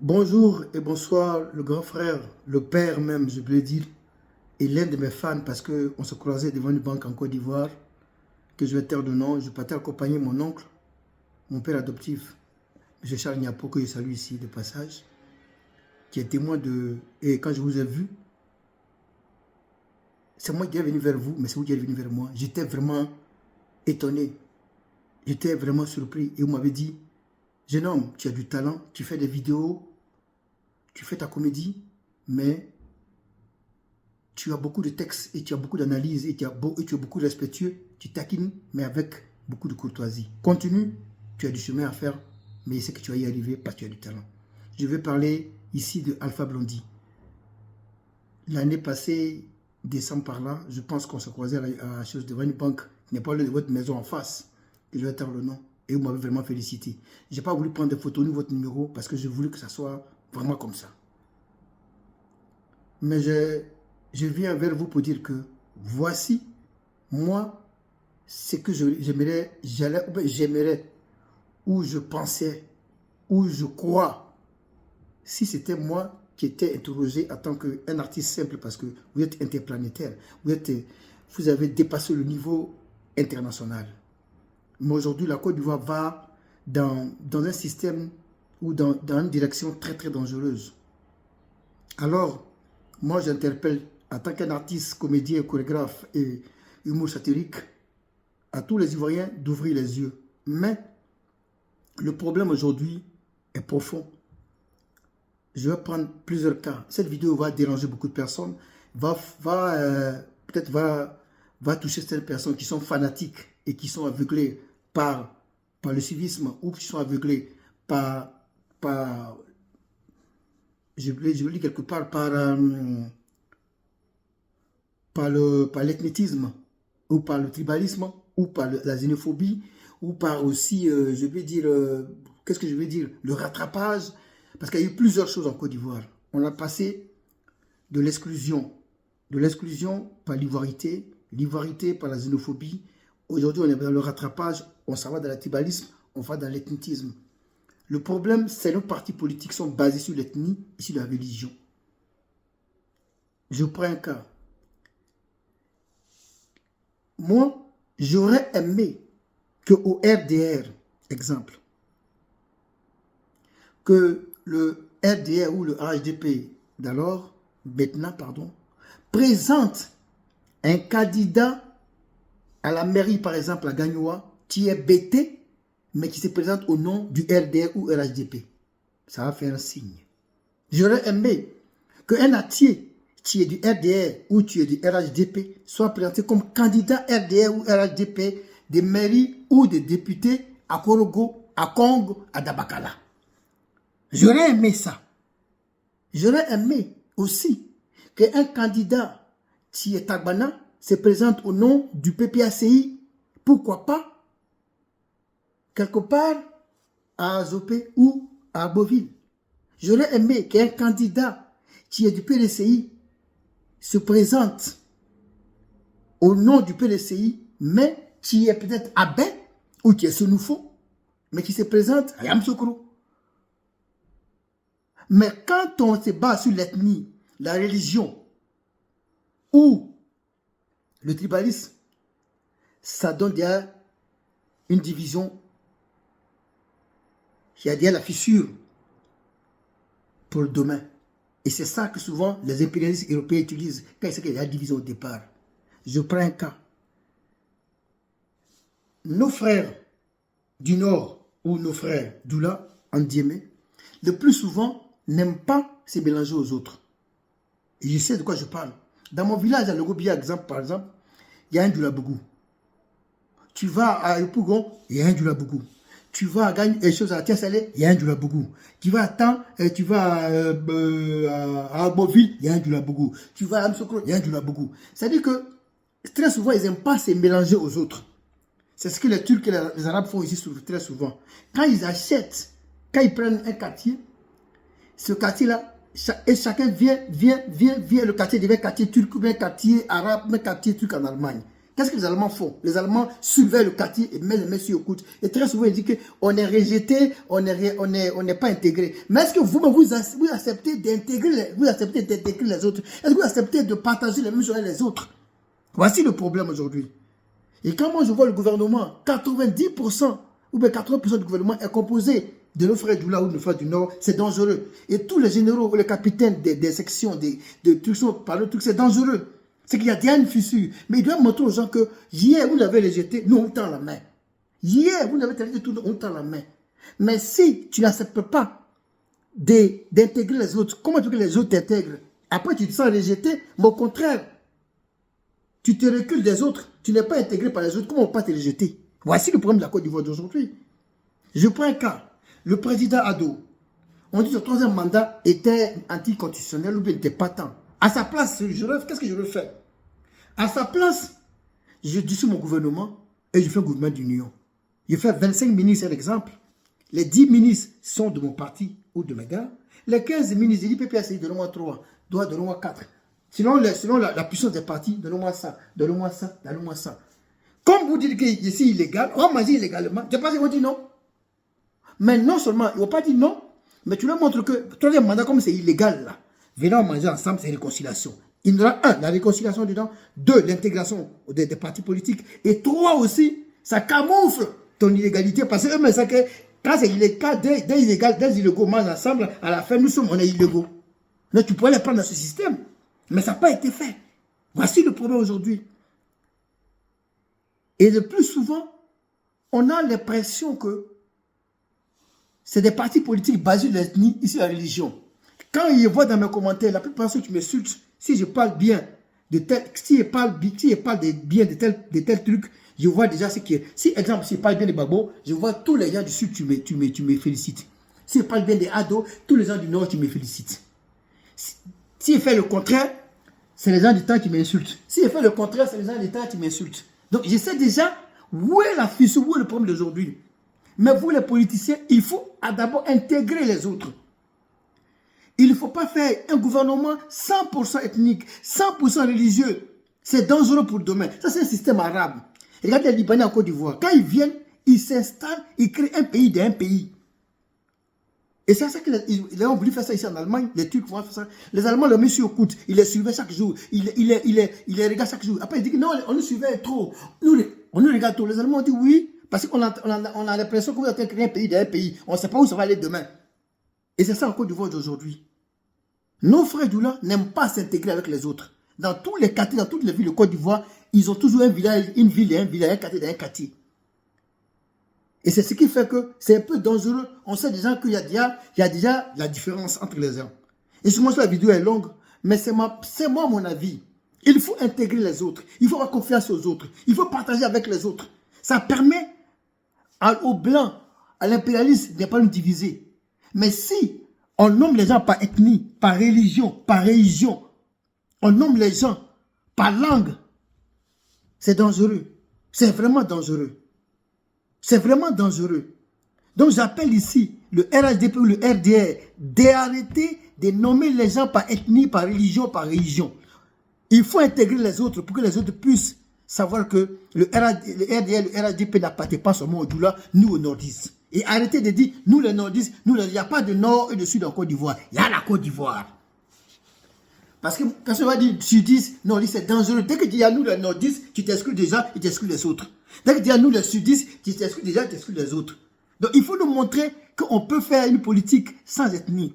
Bonjour et bonsoir, le grand frère, le père même, je peux le dire, et l'un de mes fans parce qu'on se croisait devant une banque en Côte d'Ivoire, que je vais taire de nom. Je partais accompagner mon oncle, mon père adoptif, M. Charles Niapo, que je salue ici de passage, qui est témoin de... Et quand je vous ai vu, c'est moi qui est venu vers vous, mais c'est vous qui êtes venu vers moi. J'étais vraiment étonné, j'étais vraiment surpris. Et vous m'avez dit, jeune homme, tu as du talent, tu fais des vidéos, tu fais ta comédie, mais tu as beaucoup de textes et tu as beaucoup d'analyses et tu es beaucoup respectueux. Tu taquines, mais avec beaucoup de courtoisie. Continue, tu as du chemin à faire, mais je sais que tu vas y arriver parce que tu as du talent. Je vais parler ici de Alpha Blondy. L'année passée, décembre par là, je pense qu'on se croisait à la chose devant une banque qui n'est pas loin de votre maison en face. Et je vais taire le nom. Et vous m'avez vraiment félicité. Je n'ai pas voulu prendre des photos ni votre numéro parce que je voulais que ça soit vraiment comme ça. Mais je viens vers vous pour dire que voici, moi, ce que j'aimerais, ou je pensais, ou je crois, si c'était moi qui étais interrogé en tant qu'un artiste simple, parce que vous êtes interplanétaire, vous avez dépassé le niveau international. Mais aujourd'hui, la Côte d'Ivoire va dans un système ou dans une direction très très dangereuse. Alors, moi j'interpelle en tant qu'un artiste, comédien, chorégraphe et humour satirique à tous les Ivoiriens d'ouvrir les yeux. Mais le problème aujourd'hui est profond. Je vais prendre plusieurs cas. Cette vidéo va déranger beaucoup de personnes, peut-être va toucher certaines personnes qui sont fanatiques et qui sont aveuglées par le civisme ou qui sont aveuglées par je le dis quelque part, par l'ethnicisme, ou par le tribalisme, ou par la xénophobie, ou par aussi, je vais dire, qu'est-ce que je vais dire, le rattrapage, parce qu'il y a eu plusieurs choses en Côte d'Ivoire. On a passé de l'exclusion par l'ivoirité par la xénophobie. Aujourd'hui, on est dans le rattrapage, on s'en va dans le tribalisme, on va dans l'ethnicisme. Le problème, c'est que nos partis politiques sont basés sur l'ethnie et sur la religion. Je prends un cas. Moi, j'aurais aimé qu'au RDR, exemple, que le RDR ou le HDP d'alors, maintenant, pardon, présente un candidat à la mairie, par exemple, à Gagnoa, qui est BT, mais qui se présente au nom du RDR ou RHDP. Ça va faire un signe. J'aurais aimé qu'un atier qui est du RDR ou qui est du RHDP soit présenté comme candidat RDR ou RHDP des mairies ou des députés à Korogo, à Congo, à Dabakala. J'aurais aimé ça. J'aurais aimé aussi qu'un candidat qui est Tagbana se présente au nom du PPACI. Pourquoi pas quelque part à Azopé ou à Beauville. J'aurais aimé qu'un candidat qui est du PDCI se présente au nom du PDCI, mais qui est peut-être à Bain ou qui est Senoufo, mais qui se présente à Yamsoukro. Mais quand on se base sur l'ethnie, la religion ou le tribalisme, ça donne déjà une division. Il y a déjà la fissure pour le demain. Et c'est ça que souvent les impérialistes européens utilisent quand ils savent qu'il y a la division au départ. Je prends un cas. Nos frères du Nord ou nos frères d'Oula, en Diémé, le plus souvent n'aiment pas se mélanger aux autres. Et je sais de quoi je parle. Dans mon village, à Logobia, par exemple, il y a un Doulabougou. Tu vas à Yopougon, il y a un Doulabougou. Tu vas à gagner des choses à Tiensalé, il y a un Doulabougou. Tu vas à Tan, tu vas à Beauville, il y a un Doulabougou. Tu vas à Amsokro, il y a un Doulabougou. C'est-à-dire que très souvent, ils n'aiment pas se mélanger aux autres. C'est ce que les Turcs et les Arabes font ici très souvent. Quand ils achètent, quand ils prennent un quartier, ce quartier-là, et chacun vient, le quartier devient quartier turc, ou bien quartier arabe, ou bien quartier turc en Allemagne. Qu'est-ce que les Allemands font? Les Allemands surveillent le quartier et mettent les mains sur le coude. Et très souvent, ils disent qu'on est rejeté, on n'est pas intégré. Mais est-ce que vous acceptez d'intégrer les autres? Est-ce que vous acceptez de partager les mêmes choses avec les autres? Voici le problème aujourd'hui. Et quand moi je vois le gouvernement, 90% ou bien 80% du gouvernement est composé de nos frères du Là ou de nos frères du Nord, c'est dangereux. Et tous les généraux ou les capitaines des sections, de trucs, c'est dangereux. C'est qu'il y a déjà une fissure. Mais il doit montrer aux gens que hier, vous l'avez rejeté, nous on tend la main. Hier, vous l'avez rejeté, tout, on tend la main. Mais si tu n'acceptes pas d'intégrer les autres, comment tu veux que les autres t'intègrent? Après, tu te sens rejeté, mais au contraire, tu te recules des autres, tu n'es pas intégré par les autres, comment on peut pas te rejeter? Voici le problème de la Côte d'Ivoire d'aujourd'hui. Je prends un cas. Le président Ado, on dit que son troisième mandat était anticonstitutionnel ou bien n'était pas tant. À sa place, qu'est-ce que je veux faire? À sa place, je dissous mon gouvernement et je fais un gouvernement d'union. Je fais 25 ministres, c'est l'exemple. Les 10 ministres sont de mon parti ou de mes gars. Les 15 ministres, j'ai dit PPACI, donnez-moi 3, donnez-moi 4. Selon la puissance des partis, donnez-moi ça, donnez-moi ça, donnez-moi ça. Comme vous dites que c'est illégal, on m'a dit illégalement, je pense qu'ils vont dire non. Mais non seulement, ils ne vont pas dire non, mais tu leur montres que le troisième mandat, comme c'est illégal là, venons manger ensemble, c'est réconciliation. Il y en aura 1, la réconciliation dedans, 2, l'intégration des partis politiques, et 3 aussi, ça camoufle ton illégalité, parce que eux, mais ça que quand c'est illégal, des illégaux mangent ensemble, à la fin, on est illégaux. Donc tu pourrais les prendre dans ce système, mais ça n'a pas été fait. Voici le problème aujourd'hui. Et le plus souvent, on a l'impression que c'est des partis politiques basés sur l'ethnie, ici la religion. Quand ils voient dans mes commentaires, la plupart de ceux qui m'insultent, si je parle bien de tel, si je parle bien de tel truc, je vois déjà ce qui est. Si, exemple, si je parle bien de Babo, je vois tous les gens du Sud, tu me félicites. Si je parle bien des Ados, tous les gens du Nord, tu me félicites. Si je fais le contraire, c'est les gens du temps qui m'insultent. Si je fais le contraire, c'est les gens du temps qui m'insultent. Donc, je sais déjà où est la fissure, où est le problème d'aujourd'hui. Mais vous, les politiciens, il faut d'abord intégrer les autres. Il ne faut pas faire un gouvernement 100% ethnique, 100% religieux. C'est dangereux pour demain. Ça, c'est un système arabe. Regardez les Libanais en Côte d'Ivoire. Quand ils viennent, ils s'installent, ils créent un pays d'un pays. Et c'est ça qu'ils ont voulu faire ça ici en Allemagne. Les Turcs vont faire ça. Les Allemands le mettent sur le coude. Ils les suivaient chaque jour. Ils les regardent chaque jour. Après, ils disent que non, on nous suivait trop. On nous regarde trop. Les Allemands ont dit oui, parce qu'on a l'impression que vous êtes en train de créer un pays d'un pays. On ne sait pas où ça va aller demain. Et c'est ça en Côte d'Ivoire d'aujourd'hui. Nos frères du là n'aiment pas s'intégrer avec les autres. Dans tous les quartiers, dans toutes les villes de Côte d'Ivoire, ils ont toujours un village, une ville et un village, un quartier et un quartier. Et c'est ce qui fait que c'est un peu dangereux. On sait déjà qu'il y a déjà la différence entre les gens. Et sûrement la vidéo est longue, mais c'est moi mon avis. Il faut intégrer les autres. Il faut avoir confiance aux autres. Il faut partager avec les autres. Ça permet aux Blancs, à l'impérialisme, de ne pas nous diviser. Mais si on nomme les gens par ethnie, par religion, on nomme les gens par langue, c'est dangereux. C'est vraiment dangereux. C'est vraiment dangereux. Donc j'appelle ici le RHDP ou le RDR d'arrêter de nommer les gens par ethnie, par religion. Il faut intégrer les autres pour que les autres puissent savoir que le RDR, le RHDP n'appartient pas seulement au Doula, nous aux nordistes. Et arrêtez de dire, nous les nordistes, il n'y a pas de nord et de sud en Côte d'Ivoire. Il y a la Côte d'Ivoire. Parce que personne va dire sudistes, non, c'est dangereux. Dès que tu dis à nous les nordistes, tu t'exclus déjà et tu exclus les autres. Dès que tu dis à nous les sudistes, tu t'exclus déjà et tu exclus les autres. Donc il faut nous montrer qu'on peut faire une politique sans ethnie.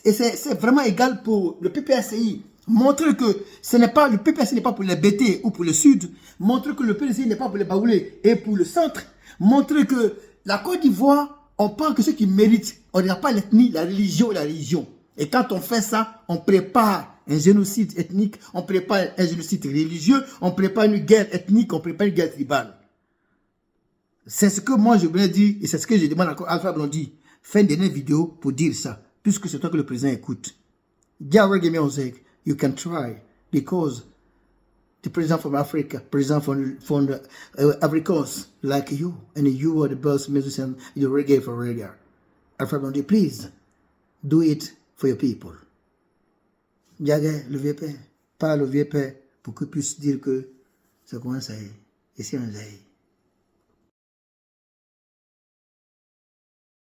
Et c'est vraiment égal pour le PPACI. Montrer que le PPACI n'est pas pour les BT ou pour le Sud. Montrer que le PPACI n'est pas pour les Baoulés et pour le centre. Montrer que la Côte d'Ivoire, on parle que ceux qui méritent. On n'a pas l'ethnie, la religion et la religion. Et quand on fait ça, on prépare un génocide ethnique, on prépare un génocide religieux, on prépare une guerre ethnique, on prépare une guerre tribale. C'est ce que moi je voulais dire et c'est ce que je demande encore à Alpha Blondy. Fais une dernière vidéo pour dire ça, puisque c'est toi que le président écoute. Dia reggae music, you can try, because the president from Africa, president from the Africans like you, and you are the best musician, you reggae for reggae. Alpha Blondy, please, do it for your people. Diaga, le vieux père, parle au vieux père pour qu'il puisse dire que C'est comment ça est? Et c'est un Zaïre.